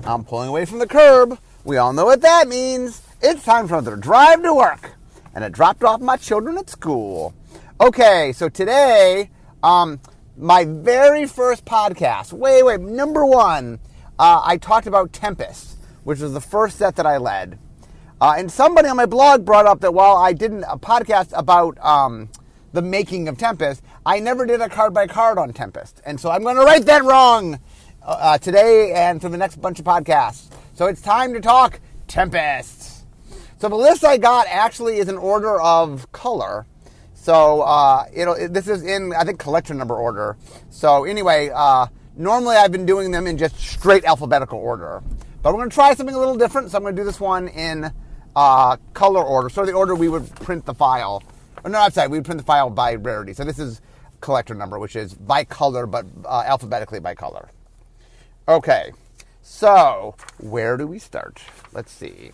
I'm pulling away from the curb. We all know what that means. It's time for another drive to work. And I dropped off my children at school. Okay, so today, my very first podcast, number one, I talked about Tempest, which was the first set that I led. And somebody on my blog brought up that while I did a podcast about the making of Tempest, I never did a card-by-card on Tempest. And so I'm going to right that wrong today and for the next bunch of podcasts. So it's time to talk Tempest. So the list I got actually is in order of color. So, this is in, I think, collection number order. So anyway, normally I've been doing them in just straight alphabetical order. But we're going to try something a little different. So I'm going to do this one in color order. So the order we would print the file. Oh, no, I'm sorry. We would print the file by rarity. So this is collector number, which is by color, but alphabetically by color. Okay. So where do we start? Let's see.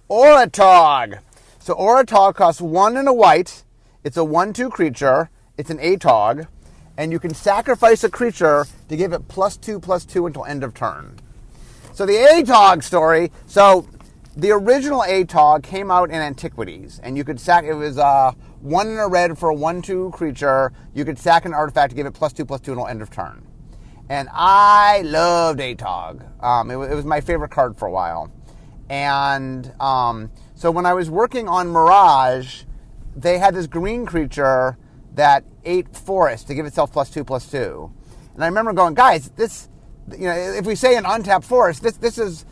Oratog. So Oratog costs 1 and a white. It's a 1/2 creature. It's an ATOG. And you can sacrifice a creature to give it +2/+2 until end of turn. So the ATOG story, so the original ATOG came out in Antiquities. And you could it was 1 and a red for a 1/2 creature. You could sack an artifact to give it +2/+2 until end of turn. And I loved ATOG. It was my favorite card for a while. And so when I was working on Mirage, they had this green creature that ate forest to give itself +2/+2. And I remember going, guys, this, if we say an untapped forest, this is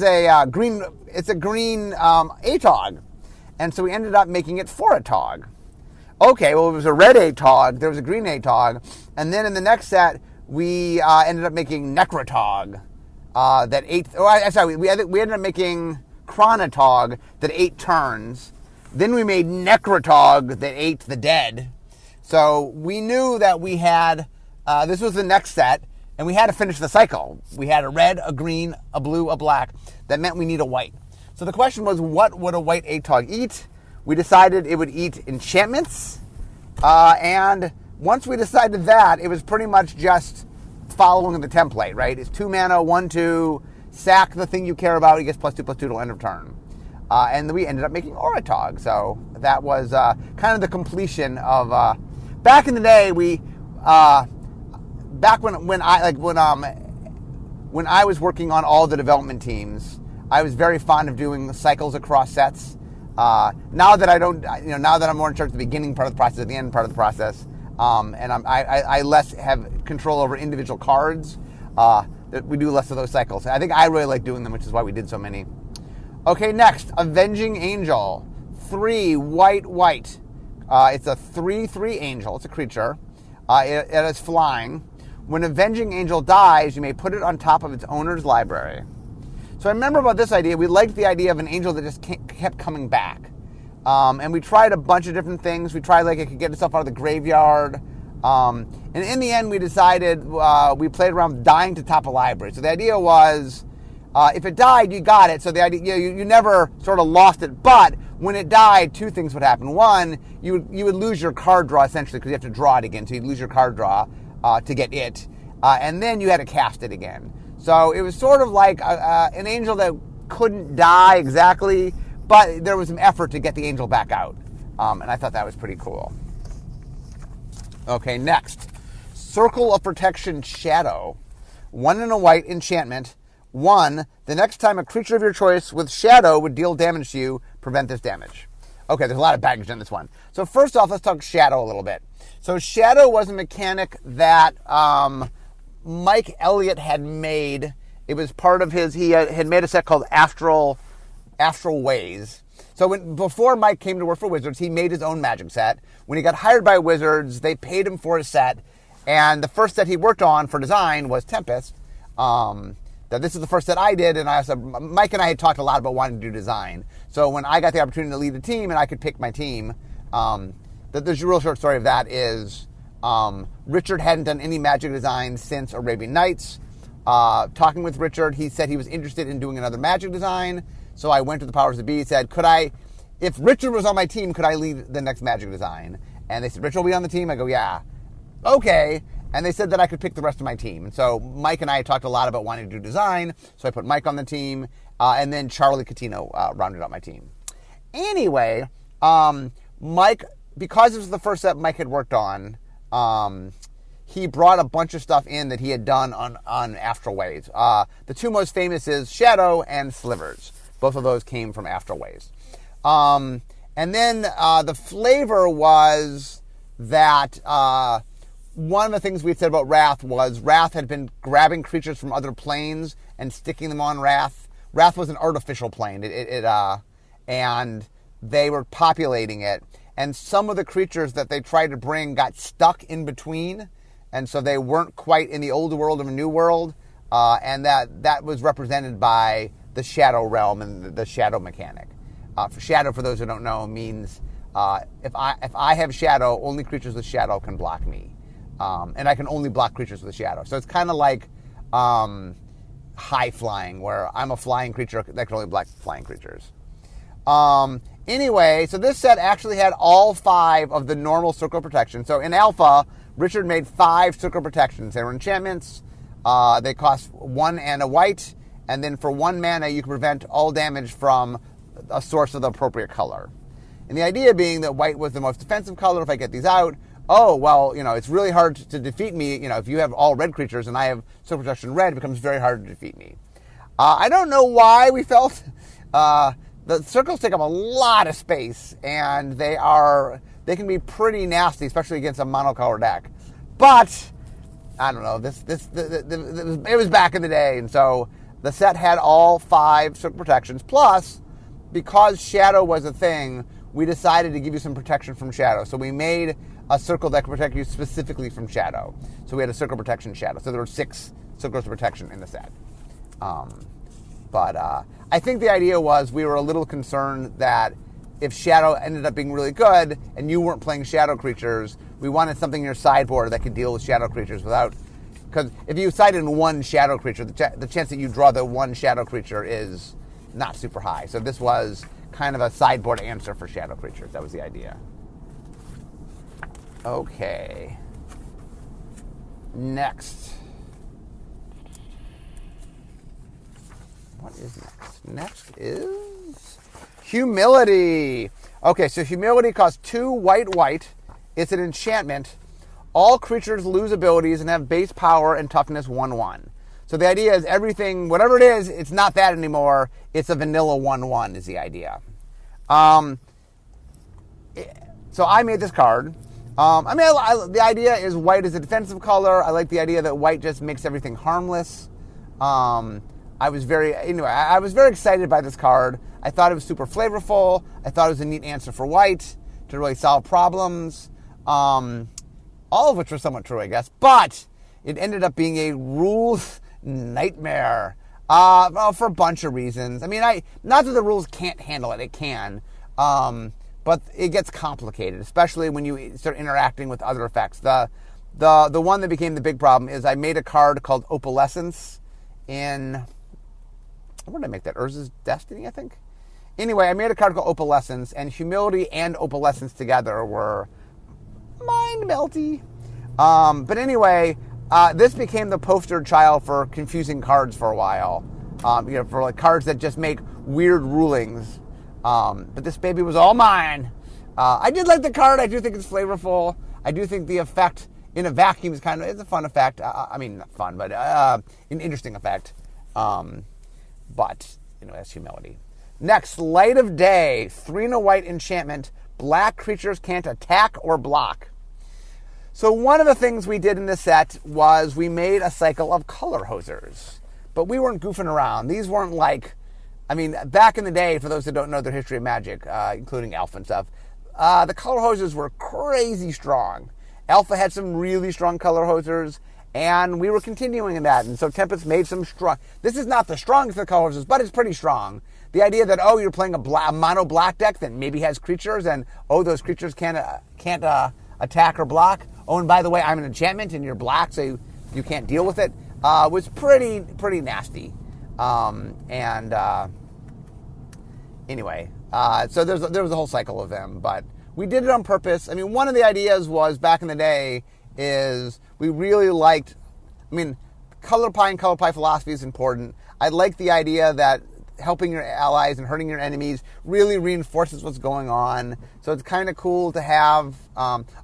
a green. It's a green ATOG. And so we ended up making it for ATOG. Okay, well, it was a red ATOG. There was a green ATOG. And then in the next set, we ended up making Necrotog that ate. We ended up making Chronotog that ate turns. Then we made Necrotog that ate the dead. So we knew that we had, this was the next set, and we had to finish the cycle. We had a red, a green, a blue, a black. That meant we need a white. So the question was, what would a white ATOG eat? We decided it would eat enchantments. And once we decided that, it was pretty much just following the template, right? It's 2 mana, 1/2, sack the thing you care about, it gets +2/+2 till end of turn. And then we ended up making Oratog. So that was kind of the completion of. Back in the day, back when I was working on all the development teams, I was very fond of doing cycles across sets. Now that I don't, now that I'm more in charge of the beginning part of the process, the end part of the process, and I less have control over individual cards. We do less of those cycles. I think I really like doing them, which is why we did so many. Okay, next, Avenging Angel. 3 white. It's a 3/3 angel. It's a creature. It is flying. When Avenging Angel dies, you may put it on top of its owner's library. So I remember about this idea. We liked the idea of an angel that just kept coming back. And we tried a bunch of different things. We tried it could get itself out of the graveyard. And in the end, we decided, we played around with dying to top a library. So the idea was, if it died, you got it. So the idea, you never sort of lost it. But when it died, 2 things would happen. One, you would lose your card draw, essentially, because you have to draw it again. So you'd lose your card draw to get it. And then you had to cast it again. So it was sort of like an angel that couldn't die exactly, but there was some effort to get the angel back out. And I thought that was pretty cool. Okay, next. Circle of Protection Shadow. 1 and a white enchantment. 1, the next time a creature of your choice with Shadow would deal damage to you, prevent this damage. Okay, there's a lot of baggage in this one. So first off, let's talk Shadow a little bit. So Shadow was a mechanic that Mike Elliott had made. It was part of he had made a set called Astral Ways. So before Mike came to work for Wizards, he made his own Magic set. When he got hired by Wizards, they paid him for his set. And the first set he worked on for design was Tempest. This is the first set I did, and Mike and I had talked a lot about wanting to do design. So when I got the opportunity to lead a team and I could pick my team, the real short story of that is Richard hadn't done any Magic design since Arabian Nights. Talking with Richard, he said he was interested in doing another Magic design. So I went to the powers that be, said, if Richard was on my team, could I lead the next Magic design? And they said, Richard will be on the team? I go, yeah. Okay. And they said that I could pick the rest of my team. And so Mike and I talked a lot about wanting to do design. So I put Mike on the team. And then Charlie Catino rounded out my team. Anyway, Mike, because this was the first set Mike had worked on, he brought a bunch of stuff in that he had done on Astral Waves. The two most famous is Shadow and Slivers. Both of those came from Astral Waves. And then the flavor was that one of the things we said about Wrath was Wrath had been grabbing creatures from other planes and sticking them on Wrath. Wrath was an artificial plane, and they were populating it. And some of the creatures that they tried to bring got stuck in between, and so they weren't quite in the old world of a new world. And that was represented by the Shadow realm and the Shadow mechanic. For Shadow, for those who don't know, means if I have Shadow, only creatures with Shadow can block me. And I can only block creatures with Shadow. So it's kind of like high flying, where I'm a flying creature that can only block flying creatures. Anyway, so this set actually had all 5 of the normal circle protection. So in Alpha, Richard made 5 circle protections. They were enchantments. They cost 1 and a white. And then for 1 mana, you can prevent all damage from a source of the appropriate color. And the idea being that white was the most defensive color. If I get these out, oh, well, it's really hard to defeat me. If you have all red creatures and I have circle protection red, it becomes very hard to defeat me. I don't know why we felt the circles take up a lot of space, and they can be pretty nasty, especially against a monocolor deck. But I don't know. It was back in the day, and so the set had all 5 circle protections. Plus, because Shadow was a thing, we decided to give you some protection from Shadow. So we made a circle that could protect you specifically from Shadow. So we had a circle protection Shadow. So there were 6 circles of protection in the set. But I think the idea was we were a little concerned that if Shadow ended up being really good and you weren't playing Shadow creatures, we wanted something in your sideboard that could deal with Shadow creatures without... Because if you side in 1 Shadow creature, the chance that you draw the 1 Shadow creature is not super high. So this was kind of a sideboard answer for Shadow creatures. That was the idea. Okay. Next. What is next? Next is Humility. Okay, so Humility costs 2 white. It's an enchantment. All creatures lose abilities and have base power and toughness 1/1. So the idea is everything, whatever it is, it's not that anymore. It's a vanilla 1/1 is the idea. So I made this card. The idea is white is a defensive color. I like the idea that white just makes everything harmless. I was very excited by this card. I thought it was super flavorful. I thought it was a neat answer for white to really solve problems. All of which were somewhat true, I guess. But it ended up being a rules nightmare. For a bunch of reasons. Not that the rules can't handle it. It can. But it gets complicated, especially when you start interacting with other effects. The one that became the big problem is I made a card called Opalescence in... Where did I make that? Urza's Destiny, I think? Anyway, I made a card called Opalescence, and Humility and Opalescence together were mind-melty. But anyway, this became the poster child for confusing cards for a while. For like cards that just make weird rulings. But this baby was all mine. I did like the card. I do think it's flavorful. I do think the effect in a vacuum is it's a fun effect. Not fun, but an interesting effect. But that's Humility. Next, Light of Day. 3 and a white enchantment. Black creatures can't attack or block. So one of the things we did in this set was we made a cycle of color hosers. But we weren't goofing around. These weren't like... back in the day, for those that don't know their history of Magic, including Alpha and stuff, the color hosers were crazy strong. Alpha had some really strong color hosers, and we were continuing in that. And so Tempest made some strong... This is not the strongest of the color hosers, but it's pretty strong. The idea that, you're playing a mono black deck that maybe has creatures, and, those creatures can't attack or block. Oh, and by the way, I'm an enchantment, and you're black, so you can't deal with it, was pretty nasty. Anyway, so there was a whole cycle of them, but we did it on purpose. One of the ideas was back in the day is we really liked, I mean, color pie philosophy is important. I like the idea that helping your allies and hurting your enemies really reinforces what's going on. So it's kind of cool to have.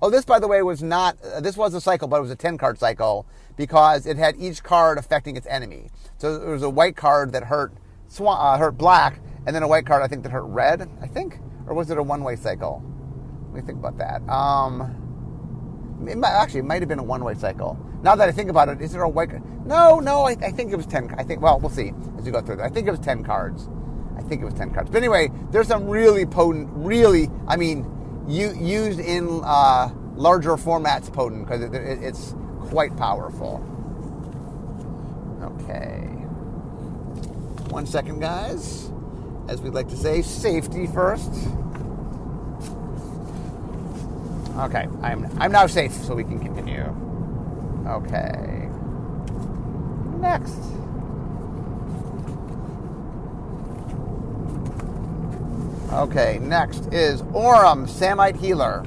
This, by the way, was not. This was a cycle, but it was a 10-card cycle because it had each card affecting its enemy. So there was a white card that hurt black, and then a white card I think that hurt red. I think, or was it a one-way cycle? Let me think about that. It might have been a one-way cycle. Now that I think about it, is there a white? No. I think it was 10. I think. Well, we'll see as we go through. I think it was 10 cards. But anyway, there's some really potent, used in larger formats potent because it's quite powerful. Okay. 1 second, guys. As we'd like to say, safety first. Okay, I'm now safe, so we can continue. Okay. Next. Okay, next is Aurum, Samite Healer.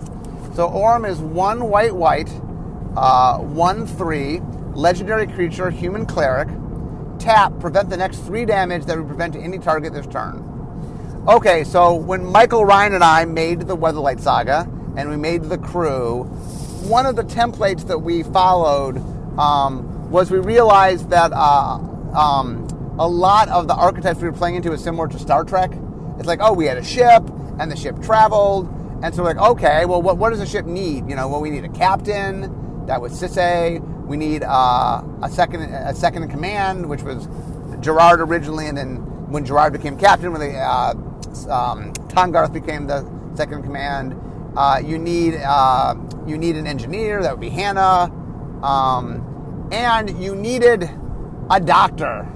So Aurum is 1 white, 1/3, legendary creature, human cleric. Tap, prevent the next 3 damage that would prevent any target this turn. Okay, so when Michael, Ryan, and I made the Weatherlight Saga, and we made the crew, one of the templates that we followed was we realized that a lot of the archetypes we were playing into is similar to Star Trek. It's like, we had a ship, and the ship traveled, and so we're like, okay, well, what does a ship need? We need a captain. That was Sisay. We need a second in command, which was Gerard originally, and then when Gerard became captain, when Tongarth became the second in command. You need an engineer, that would be Hannah, and you needed a doctor.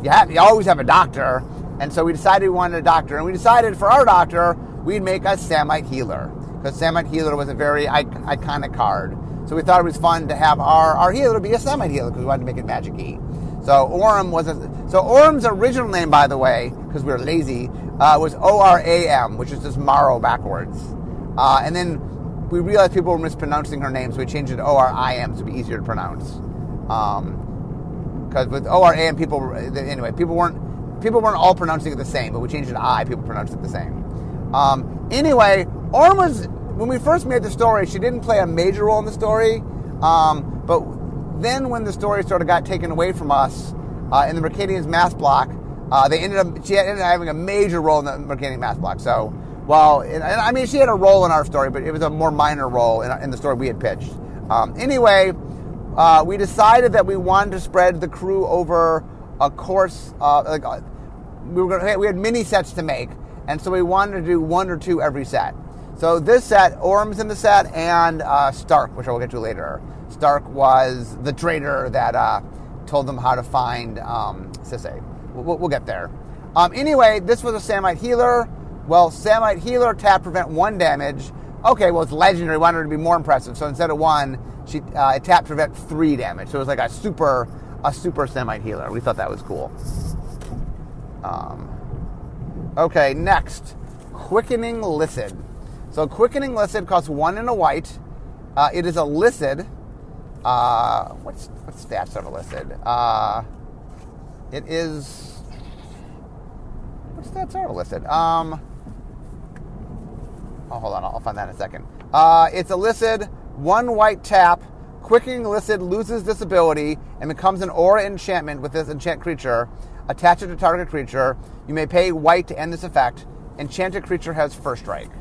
You always have a doctor, and so we decided we wanted a doctor, and we decided for our doctor we'd make a Samite Healer because Samite Healer was a very iconic card. So we thought it was fun to have our healer be a Samite Healer because we wanted to make it magic-y. So Aurum's original name, by the way, because we were lazy, was Oram, which is just Morrow backwards. And then we realized people were mispronouncing her name, so we changed it to Orim to be easier to pronounce. Because with Oram, people weren't all pronouncing it the same, but we changed it to I. People pronounced it the same. Anyway, Aurum was, when we first made the story, she didn't play a major role in the story. But then when the story sort of got taken away from us in the Mercadian's Mass Block, she ended up having a major role in the Mercadian Mass Block. So. Well, she had a role in our story, but it was a more minor role in the story we had pitched. Anyway, we decided that we wanted to spread the crew over a course. We had mini sets to make, and so we wanted to do 1 or 2 every set. So this set, Aurum's in the set, and Stark, which I will get to later. Stark was the traitor that told them how to find Sisay. We'll get there. Anyway, this was a Samite Healer. Well, Samite Healer, tap, prevent 1 damage. Okay, well, it's legendary. We wanted her to be more impressive. So instead of 1, she tapped, prevent 3 damage. So it was like a super Samite Healer. We thought that was cool. Okay, next. Quickening Lycid. So Quickening Lycid costs 1 and a white. It is a Lycid. What stats are a Lycid? It is... What stats are a Lycid? Hold on, I'll find that in a second. It's a Lycid, 1 white tap. Quickening Lycid loses this ability and becomes an aura enchantment with this enchant creature. Attach it to target creature. You may pay white to end this effect. Enchanted creature has first strike.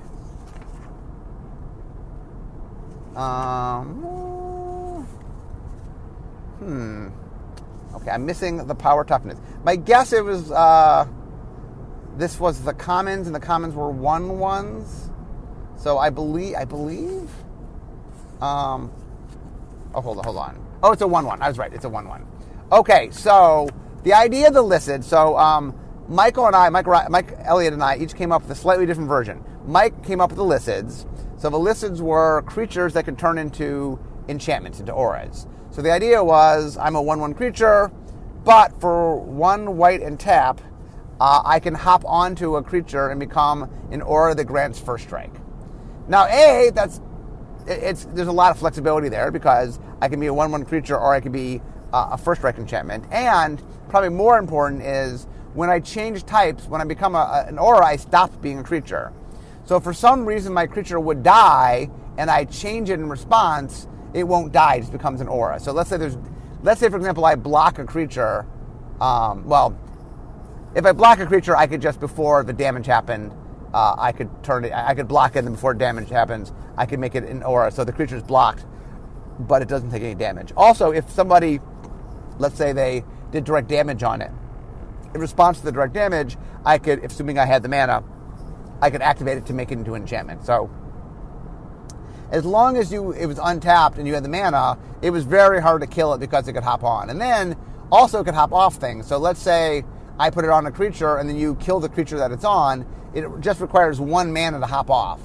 Okay, I'm missing the power toughness. My guess it was this was the commons, and the commons were 1/1s. So I believe. Hold on. Oh, it's a 1/1. I was right. It's a 1/1. Okay, so the idea of the Lycid. So Mike Elliott and I each came up with a slightly different version. Mike came up with the Lycids. So the Lycids were creatures that could turn into enchantments, into auras. So the idea was, I'm a 1/1 creature, but for 1 white and tap, I can hop onto a creature and become an aura that grants first strike. Now, that's there's a lot of flexibility there because I can be a 1/1 creature or I can be a first strike enchantment. And probably more important is when I change types, when I become an aura, I stop being a creature. So if for some reason my creature would die and I change it in response, it won't die, it just becomes an aura. So let's say for example I block a creature. If I block a creature, I could just before the damage happened, I could block it, and before damage happens, I could make it an aura. So the creature's blocked, but it doesn't take any damage. Also, if somebody, let's say they did direct damage on it, in response to the direct damage, I could, assuming I had the mana, I could activate it to make it into an enchantment. So as long as it was untapped and you had the mana, it was very hard to kill it because it could hop on. And then also it could hop off things. So let's say I put it on a creature and then you kill the creature that it's on, it just requires 1 mana to hop off.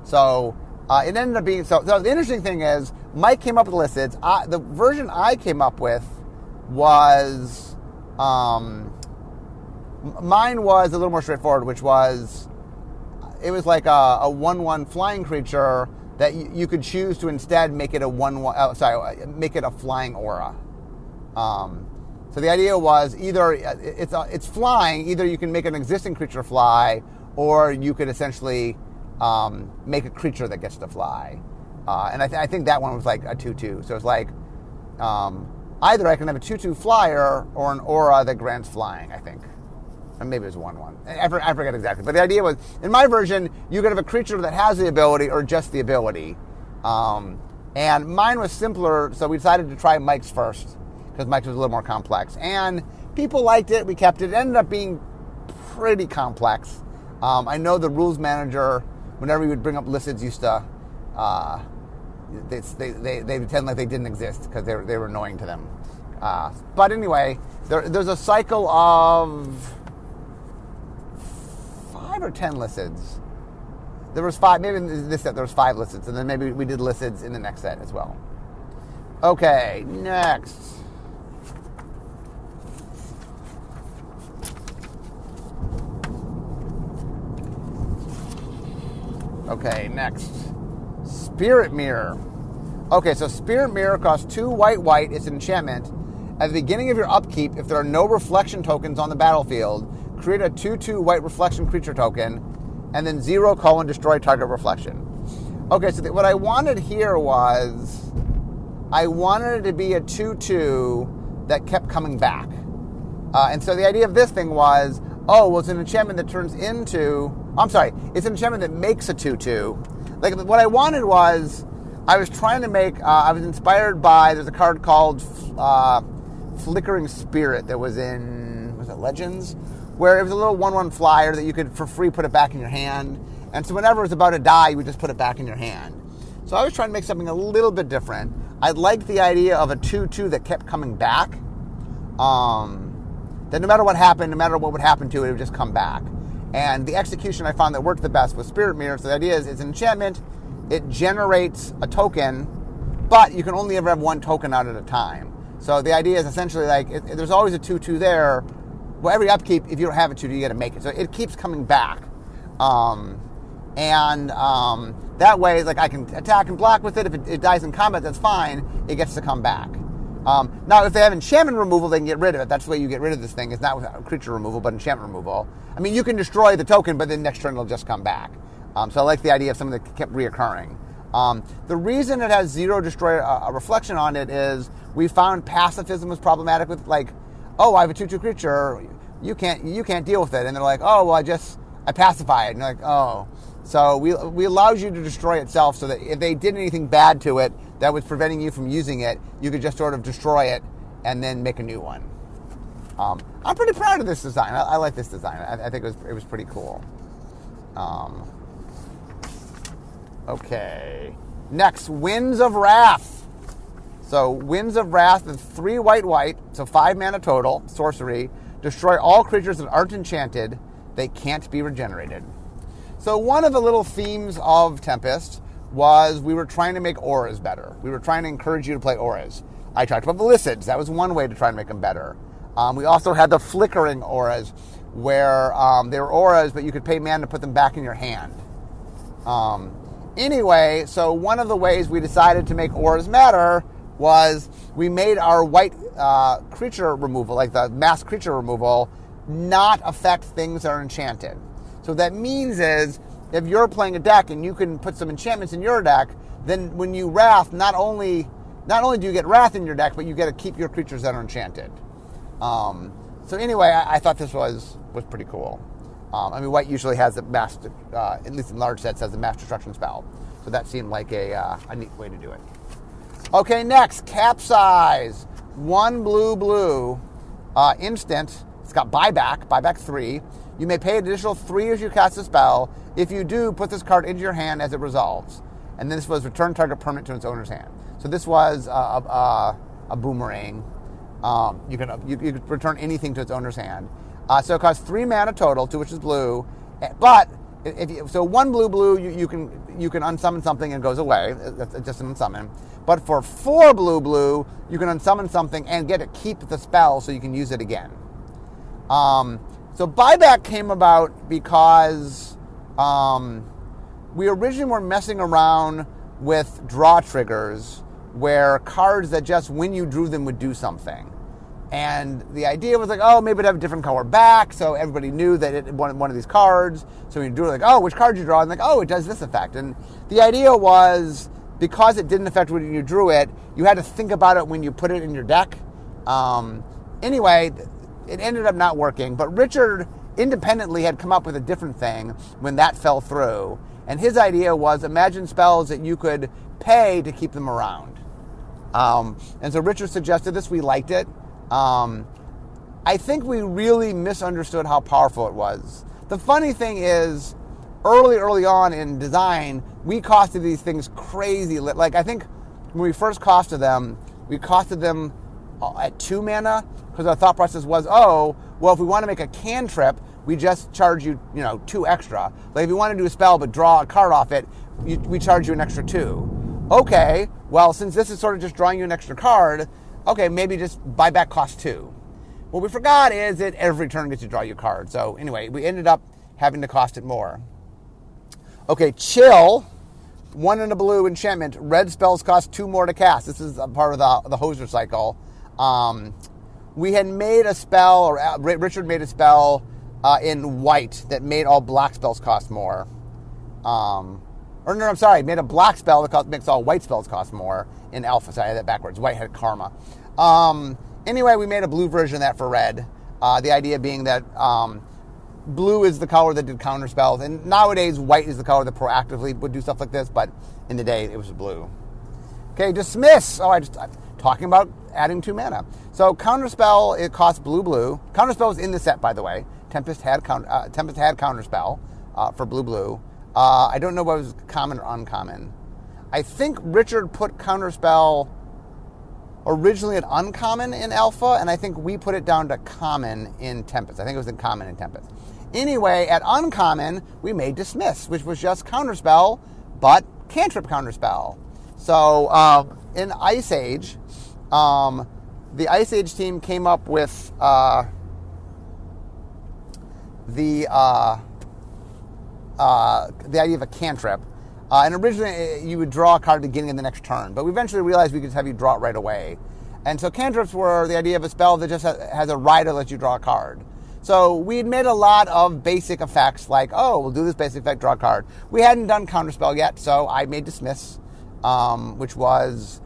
So it ended up being, so the interesting thing is, Mike came up with listids. The version I came up with was, mine was a little more straightforward, which was, it was like a 1/1 flying creature that you could choose to instead make it make it a flying aura. So the idea was either it's flying, either you can make an existing creature fly, or you could essentially make a creature that gets to fly. And I think that one was like a 2/2. So it's like either I can have a 2/2 flyer or an aura that grants flying, I think. Or maybe it was 1/1. I forget exactly. But the idea was, in my version, you could have a creature that has the ability or just the ability. And mine was simpler, so we decided to try Mike's first, because Mike's was a little more complex. And people liked it. We kept it. It ended up being pretty complex. I know the rules manager, whenever we would bring up listids, used to they pretend like they didn't exist because they were annoying to them. But anyway, there's a cycle of 5 or 10 listids. There was 5, maybe in this set there was 5 listids, and then maybe we did listids in the next set as well. Okay, next. Okay, next. Spirit Mirror. Okay, so Spirit Mirror costs 2 white. It's an enchantment. At the beginning of your upkeep, if there are no reflection tokens on the battlefield, create a 2/2 white reflection creature token, and then 0 : destroy target reflection. Okay, so what I wanted here was, I wanted it to be a 2/2 that kept coming back. And so the idea of this thing was, it's an enchantment that turns into, it's an enchantment that makes a 2/2. Like, what I wanted was, I was trying to make, I was inspired by, there's a card called Flickering Spirit that was in, was it Legends? Where it was a little 1/1 flyer that you could, for free, put it back in your hand. And so whenever it was about to die, you would just put it back in your hand. So I was trying to make something a little bit different. I liked the idea of a 2/2 that kept coming back. That no matter what happened, no matter what would happen to it, it would just come back. And the execution I found that worked the best was Spirit Mirror. So the idea is, it's an enchantment, it generates a token, but you can only ever have 1 token out at a time. So the idea is essentially like, there's always a 2/2 there. Well, every upkeep, if you don't have a 2/2, you got to make it. So it keeps coming back. That way, like, I can attack and block with it. If it dies in combat, that's fine. It gets to come back. Now, if they have enchantment removal, they can get rid of it. That's the way you get rid of this thing. It's not with creature removal, but enchantment removal. I mean, you can destroy the token, but then next turn it'll just come back. So I like the idea of something that kept reoccurring. The reason it has 0 destroy a reflection on it is we found pacifism was problematic with, like, I have a 2/2 creature, you can't deal with it. And they're like, I pacify it. And you're like, So we allowed you to destroy itself, so that if they did anything bad to it that was preventing you from using it, you could just sort of destroy it and then make a new one. I'm pretty proud of this design. I like this design. I think it was pretty cool. Okay. Next, Winds of Wrath. So Winds of Wrath is 3 white, so 5 mana total, sorcery. Destroy all creatures that aren't enchanted. They can't be regenerated. So one of the little themes of Tempest was we were trying to make auras better. We were trying to encourage you to play auras. I talked about the listids. That was one way to try and make them better. We also had the flickering auras, where they were auras, but you could pay mana to put them back in your hand. Anyway, so one of the ways we decided to make auras matter was we made our white creature removal, like the mass creature removal, not affect things that are enchanted. So what that means is if you're playing a deck and you can put some enchantments in your deck, then when you wrath, not only do you get wrath in your deck, but you get to keep your creatures that are enchanted. So anyway, I thought this was pretty cool. I mean, white usually has a mass, at least in large sets, has a mass destruction spell. So that seemed like a neat way to do it. Okay, next, Capsize. 1 blue, instant. It's got buyback 3. You may pay an additional 3 as you cast a spell. If you do, put this card into your hand as it resolves. And this was return target permanent to its owner's hand. So this was a boomerang. You can return anything to its owner's hand. So it costs 3 mana total, 2 which is blue. But so 1 blue, you can unsummon something and it goes away. That's just an unsummon. But for 4 blue, you can unsummon something and get to keep the spell so you can use it again. So buyback came about because we originally were messing around with draw triggers where cards that just when you drew them would do something. And the idea was like, oh, maybe it'd have a different color back, so everybody knew that it wanted one of these cards. So we do it like, oh, which card you draw? And like, oh, it does this effect. And the idea was, because it didn't affect when you drew it, you had to think about it when you put it in your deck. Anyway, it ended up not working. But Richard independently had come up with a different thing when that fell through. And his idea was imagine spells that you could pay to keep them around. And so Richard suggested this. We liked it. I think we really misunderstood how powerful it was. The funny thing is, early on in design, we costed these things crazy. Like, I think when we first costed them, we costed them at 2 mana, because our thought process was, oh, well, if we want to make a cantrip, we just charge you, 2 extra. Like, if you want to do a spell but draw a card off it, we charge you an extra 2. Okay, well, since this is sort of just drawing you an extra card, okay, maybe just buyback costs 2. What we forgot is that every turn gets to draw you a card. So anyway, we ended up having to cost it more. Okay, Chill, 1 and a blue enchantment. Red spells cost 2 more to cast. This is a part of the Hoser cycle. We had made a spell, or Richard made a spell in white that made all black spells cost more. Made a black spell that makes all white spells cost more in alpha. Sorry, I had that backwards. White had karma. Anyway, we made a blue version of that for red. The idea being that blue is the color that did counter spells, and nowadays white is the color that proactively would do stuff like this, but in the day it was blue. Okay, Dismiss. I'm talking about adding 2 mana. So counterspell, it costs blue. Counterspell was in the set, by the way. Tempest had counterspell for blue. I don't know what was common or uncommon. I think Richard put counterspell originally at uncommon in alpha, and I think we put it down to common in Tempest. I think it was in common in Tempest. Anyway, at uncommon, we made Dismiss, which was just counterspell, but cantrip counterspell. So in Ice Age, the Ice Age team came up with the idea of a cantrip. And originally, you would draw a card at the beginning of the next turn. But we eventually realized we could have you draw it right away. And so cantrips were the idea of a spell that just has a rider that lets you draw a card. So we had made a lot of basic effects like, oh, we'll do this basic effect, draw a card. We hadn't done counterspell yet, so I made Dismiss, which was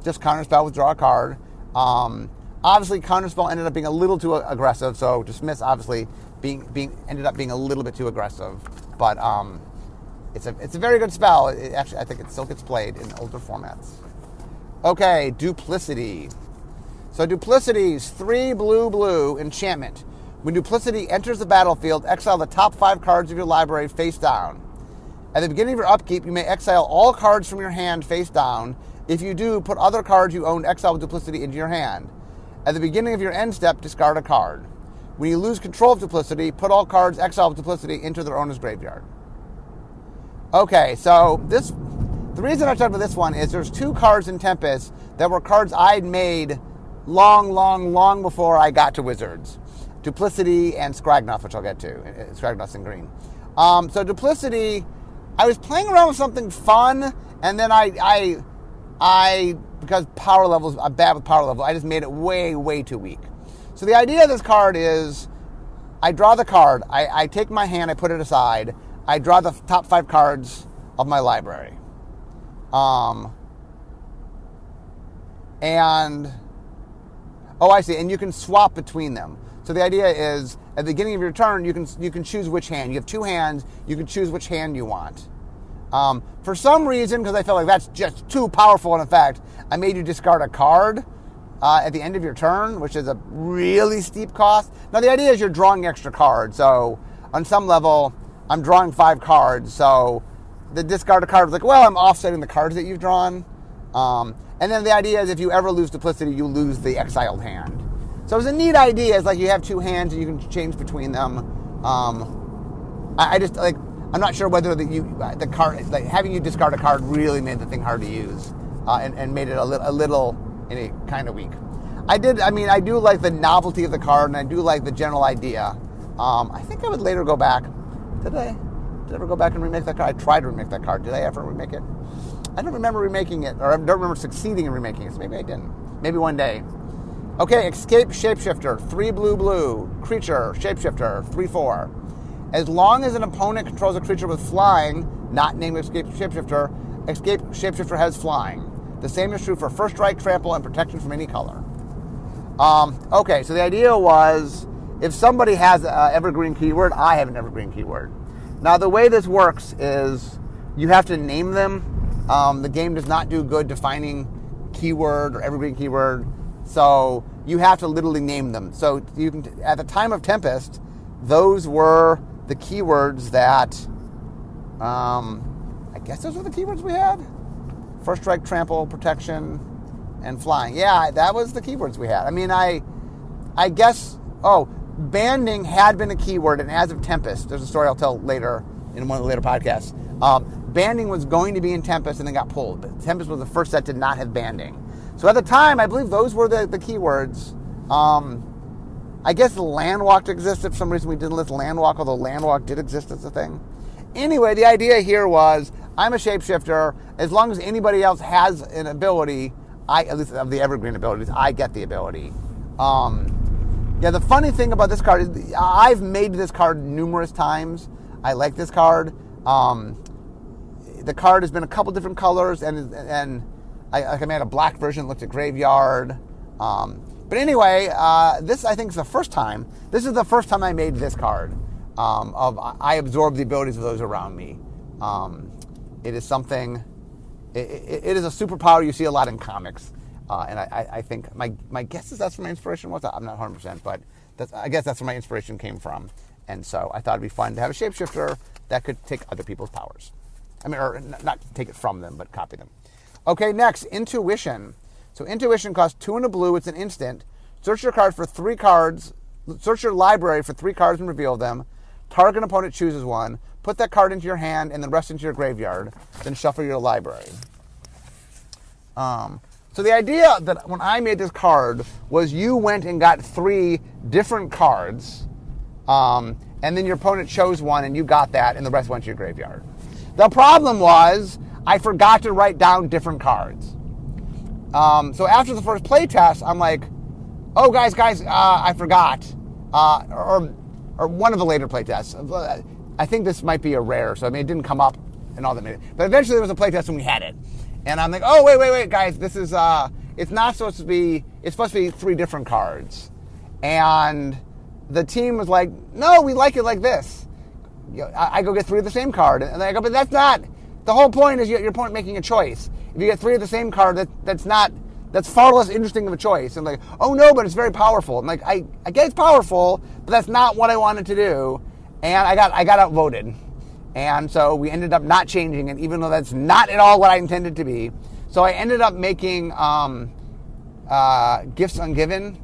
just counterspell with draw a card. Obviously, counterspell ended up being a little too aggressive, so Dismiss obviously ended up being a little bit too aggressive. But it's a very good spell. I think it still gets played in older formats. Okay, Duplicity. So Duplicity is 3 blue enchantment. When Duplicity enters the battlefield, exile the top 5 cards of your library face down. At the beginning of your upkeep, you may exile all cards from your hand face down. If you do, put other cards you own exile with Duplicity into your hand. At the beginning of your end step, discard a card. When you lose control of Duplicity, put all cards exiled with Duplicity into their owner's graveyard. Okay, so the reason I talked about this one is there's 2 cards in Tempest that were cards I'd made long before I got to Wizards. Duplicity and Scragnoth, which I'll get to. Scragnoth's in green. So Duplicity, I was playing around with something fun, and then I because power levels, I'm bad with power level, I just made it way, way too weak. So the idea of this card is, I draw the card, I take my hand, I put it aside, I draw the top 5 cards of my library. And, oh, I see, and you can swap between them. So the idea is, at the beginning of your turn, you can choose which hand. You have 2 hands, you can choose which hand you want. For some reason, because I felt like that's just too powerful an effect, I made you discard a card at the end of your turn, which is a really steep cost. Now, the idea is you're drawing extra cards, so on some level, I'm drawing 5 cards, so the discard a card is like, well, I'm offsetting the cards that you've drawn. And then the idea is if you ever lose duplicity, you lose the exiled hand. So it's a neat idea. It's like you have 2 hands and you can change between them. I just, like, I'm not sure whether the card, like having you discard a card really made the thing hard to use and made it a little kind of weak. I do like the novelty of the card, and I do like the general idea. I think I would later go back. Did I ever go back and remake that card? I tried to remake that card. Did I ever remake it? I don't remember remaking it, or I don't remember succeeding in remaking it, so maybe I didn't. Maybe one day. Okay, Escape Shapeshifter, 3 blue, creature, Shapeshifter, 3/4. As long as an opponent controls a creature with flying, not named Escape Shapeshifter has flying. The same is true for first strike, trample, and protection from any color. Okay, so the idea was, if somebody has an evergreen keyword, I have an evergreen keyword. Now, the way this works is you have to name them. The game does not do good defining keyword or evergreen keyword, so you have to literally name them. So you can, at the time of Tempest, those were the keywords that, I guess those were the keywords we had? First strike, trample, protection, and flying. Yeah, that was the keywords we had. I mean, I guess, banding had been a keyword, and as of Tempest, there's a story I'll tell later in one of the later podcasts. Banding was going to be in Tempest and then got pulled, but Tempest was the first set to not have banding. So at the time, I believe those were the keywords. I guess Landwalk existed. For some reason, we didn't list Landwalk, although Landwalk did exist as a thing. Anyway, the idea here was, I'm a shapeshifter. As long as anybody else has an ability, at least of the evergreen abilities, I get the ability. Yeah, the funny thing about this card is I've made this card numerous times. I like this card. The card has been a couple different colors, and I made a black version that looked at Graveyard. But anyway, this I think is the first time. This is the first time I made this card. I absorb the abilities of those around me. It is something. It is a superpower you see a lot in comics, and I think my guess is that's where my inspiration was. I'm not 100%, but I guess that's where my inspiration came from. And so I thought it'd be fun to have a shapeshifter that could take other people's powers. I mean, or not take it from them, but copy them. Okay, next, Intuition. So Intuition costs 2 and a blue. It's an instant. Search your card for 3 cards. Search your library for 3 cards and reveal them. Target opponent chooses one. Put that card into your hand and the rest into your graveyard. Then shuffle your library. So the idea that when I made this card was you went and got 3 different cards, and then your opponent chose one and you got that, and the rest went to your graveyard. The problem was I forgot to write down different cards. So after the first play test, I'm like, oh, guys, I forgot. Or one of the later play tests. I think this might be a rare, so I mean, it didn't come up and all that. But eventually there was a play test and we had it. And I'm like, oh, wait, guys, this is, it's not supposed to be, it's supposed to be 3 different cards. And the team was like, no, we like it like this. I go get 3 of the same card. And I go, but that's not, the whole point is your opponent making a choice. If you get 3 of the same card, that's far less interesting of a choice. And like, oh no, but it's very powerful. I'm like, I get it's powerful, but that's not what I wanted to do. And I got outvoted. And so we ended up not changing it, even though that's not at all what I intended to be. So I ended up making Gifts Ungiven,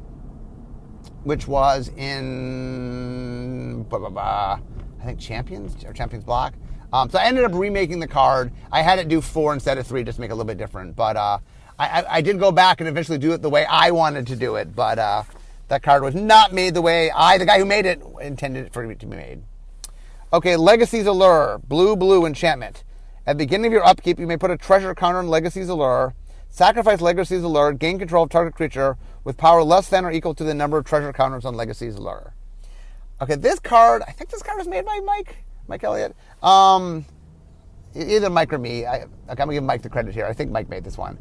which was in, I think Champions Block. So I ended up remaking the card. I had it do 4 instead of 3 just to make it a little bit different. But I did go back and eventually do it the way I wanted to do it. But that card was not made the way the guy who made it, intended it for it to be made. Okay, Legacy's Allure, blue enchantment. At the beginning of your upkeep, you may put a treasure counter on Legacy's Allure. Sacrifice Legacy's Allure, gain control of target creature with power less than or equal to the number of treasure counters on Legacy's Allure. Okay, this card, I think this card was made by Mike Elliott. Either Mike or me. I'm going to give Mike the credit here. I think Mike made this one.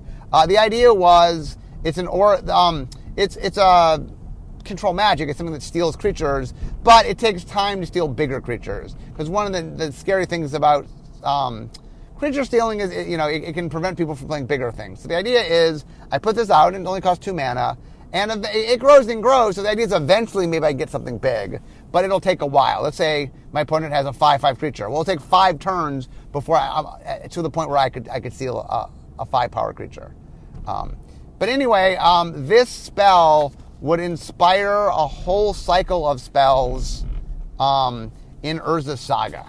The idea was it's a control magic. It's something that steals creatures, but it takes time to steal bigger creatures. Because one of the scary things about creature stealing is, it can prevent people from playing bigger things. So the idea is I put this out, and it only costs 2 mana, and it grows and grows. So the idea is eventually maybe I get something big, but it'll take a while. Let's say my opponent has a 5/5 creature. Well, it'll take 5 turns before to the point where I could steal a 5-power creature. But anyway, this spell would inspire a whole cycle of spells in Urza's Saga.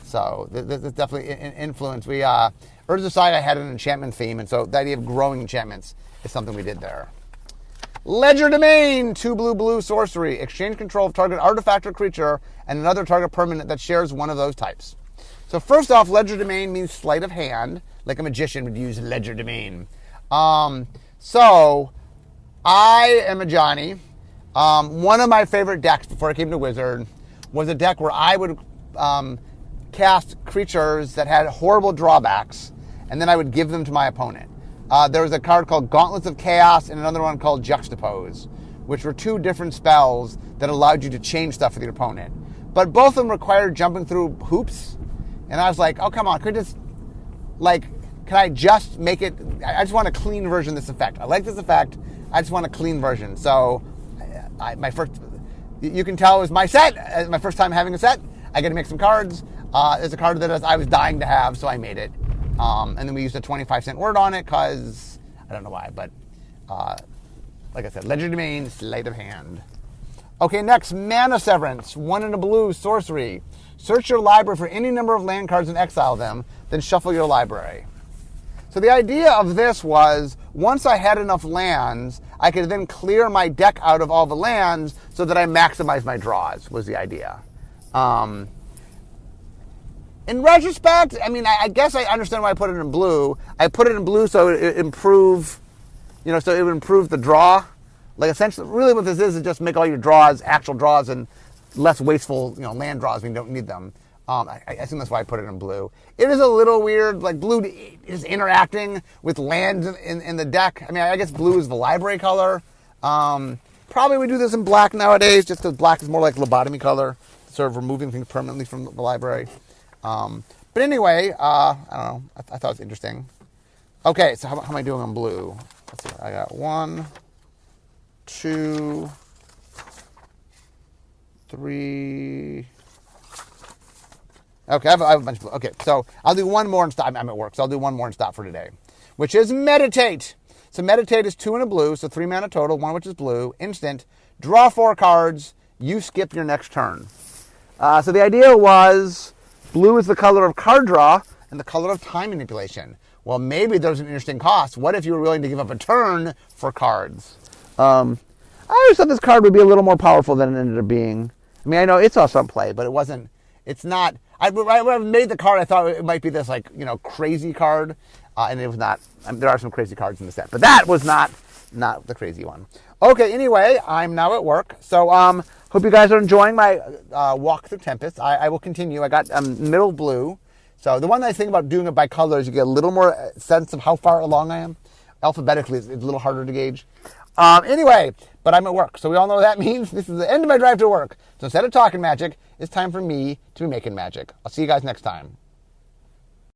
So this is definitely an influence. Urza's Saga had an enchantment theme, and so the idea of growing enchantments is something we did there. Ledger Domain, 2 blue sorcery. Exchange control of target artifact or creature and another target permanent that shares one of those types. So first off, Ledger Domain means sleight of hand, like a magician would use Ledger Domain. So I am a Johnny. One of my favorite decks before I came to Wizard was a deck where I would cast creatures that had horrible drawbacks, and then I would give them to my opponent. There was a card called Gauntlets of Chaos and another one called Juxtapose, which were 2 different spells that allowed you to change stuff with your opponent. But both of them required jumping through hoops, and I was like, oh, come on, can I just make it, I just want a clean version of this effect. I like this effect, I just want a clean version. So you can tell it was my set, my first time having a set. I get to make some cards. There's a card that I was dying to have, so I made it. And then we used a 25-cent word on it because, I don't know why, but like I said, Ledger Domain, sleight of hand. Okay, next, Mana Severance, 1 and a blue, sorcery. Search your library for any number of land cards and exile them, then shuffle your library. So the idea of this was, once I had enough lands, I could then clear my deck out of all the lands so that I maximize my draws, was the idea. In retrospect, I guess I understand why I put it in blue. I put it in blue so it would improve, so it would improve the draw. Like essentially, really what this is just make all your draws, actual draws, and less wasteful, land draws when you don't need them. I assume that's why I put it in blue. It is a little weird, like blue is interacting with lands in the deck. I guess blue is the library color. Probably we do this in black nowadays just because black is more like lobotomy color, sort of removing things permanently from the library. But anyway, I don't know. I thought it was interesting. Okay, so how am I doing on blue? Let's see. I got 1, 2, 3. Okay, I have a bunch of blue. Okay, so I'll do one more and stop. I'm at work, so I'll do one more and stop for today, which is Meditate. So Meditate is 2 and a blue, so 3 mana total, 1 which is blue. Instant. Draw 4 cards. You skip your next turn. So the idea was blue is the color of card draw and the color of time manipulation. Well, maybe there's an interesting cost. What if you were willing to give up a turn for cards? I always thought this card would be a little more powerful than it ended up being. I know it saw some play, but it's not. When I made the card, I thought it might be this crazy card, and it was not. There are some crazy cards in the set, but that was not the crazy one. Okay, anyway, I'm now at work, so hope you guys are enjoying my walk through Tempest. I will continue. I got middle blue. So the one nice thing about doing it by color is you get a little more sense of how far along I am. Alphabetically, it's a little harder to gauge. Anyway, but I'm at work, so we all know what that means. This is the end of my drive to work. So instead of talking magic, it's time for me to be making magic. I'll see you guys next time.